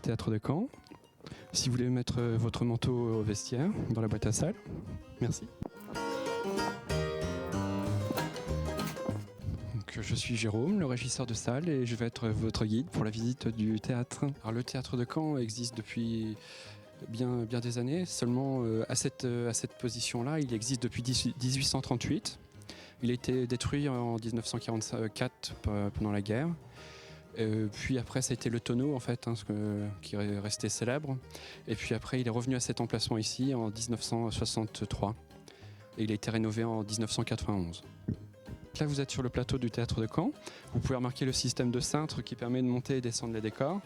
théâtre de Caen. Si vous voulez mettre votre manteau au vestiaire, dans la boîte à salles. Merci. Donc, je suis Jérôme, le régisseur de salle, et je vais être votre guide pour la visite du théâtre. Alors, le théâtre de Caen existe depuis bien des années, seulement à cette position-là, il existe depuis 1838. Il a été détruit en 1944 pendant la guerre. Puis après, ça a été le tonneau en fait, qui est resté célèbre. Et puis après, il est revenu à cet emplacement ici en 1963. Et il a été rénové en 1991. Là, vous êtes sur le plateau du théâtre de Caen. Vous pouvez remarquer le système de cintre qui permet de monter et descendre les décors.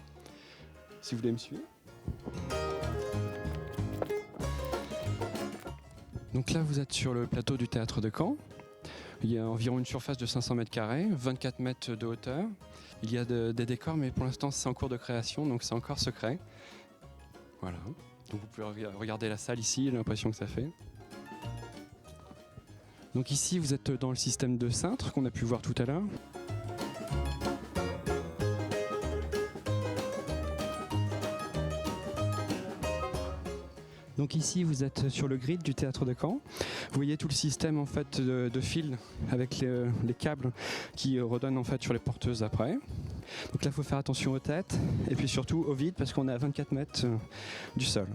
Si vous voulez me suivre. Donc là, vous êtes sur le plateau du théâtre de Caen. Il y a environ une surface de 500 mètres carrés, 24 mètres de hauteur. Il y a des décors, mais pour l'instant, c'est en cours de création, donc c'est encore secret. Voilà. Donc vous pouvez regarder la salle ici, l'impression que ça fait. Donc ici, vous êtes dans le système de cintre qu'on a pu voir tout à l'heure. Donc ici, vous êtes sur le grid du théâtre de Caen. Vous voyez tout le système en fait de fils avec les câbles qui redonnent en fait sur les porteuses après. Donc là, il faut faire attention aux têtes et puis surtout au vide parce qu'on est à 24 mètres du sol.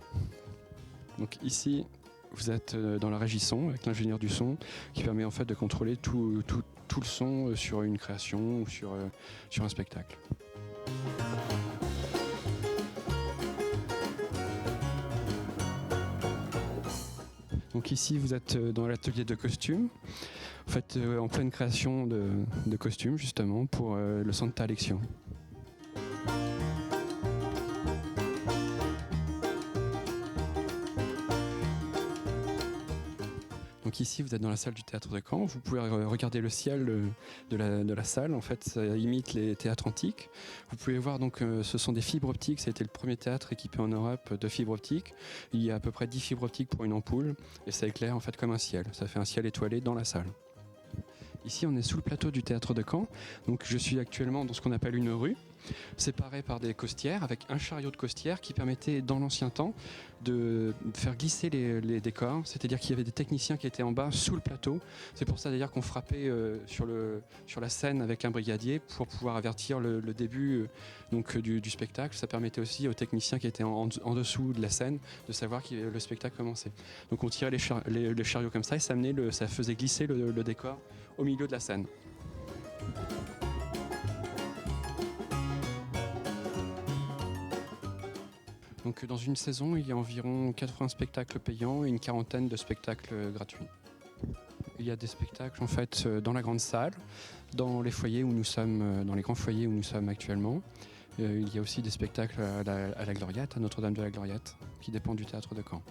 Donc ici, vous êtes dans la régie son avec l'ingénieur du son qui permet en fait de contrôler tout le son sur une création ou sur un spectacle. Donc ici, vous êtes dans l'atelier de costumes, en fait, en pleine création de costumes justement pour le Santa Lección. Donc ici, vous êtes dans la salle du théâtre de Caen. Vous pouvez regarder le ciel de la salle. En fait, ça imite les théâtres antiques. Vous pouvez voir donc, ce sont des fibres optiques. Ça a été le premier théâtre équipé en Europe de fibres optiques. Il y a à peu près 10 fibres optiques pour une ampoule et ça éclaire en fait comme un ciel. Ça fait un ciel étoilé dans la salle. Ici, on est sous le plateau du théâtre de Caen. Donc, je suis actuellement dans ce qu'on appelle une rue, séparée par des costières, avec un chariot de costières qui permettait, dans l'ancien temps, de faire glisser les décors. C'est-à-dire qu'il y avait des techniciens qui étaient en bas, sous le plateau. C'est pour ça d'ailleurs qu'on frappait sur la scène avec un brigadier pour pouvoir avertir le début du spectacle. Ça permettait aussi aux techniciens qui étaient en dessous de la scène de savoir que le spectacle commençait. Donc, on tirait les chariots comme ça et ça faisait glisser le décor au milieu de la scène. Donc dans une saison, il y a environ 80 spectacles payants et une quarantaine de spectacles gratuits. Il y a des spectacles en fait dans la grande salle, dans les foyers où nous sommes, dans les grands foyers où nous sommes actuellement. Il y a aussi des spectacles à la Gloriette, à Notre-Dame de la Gloriette, qui dépend du théâtre de Caen.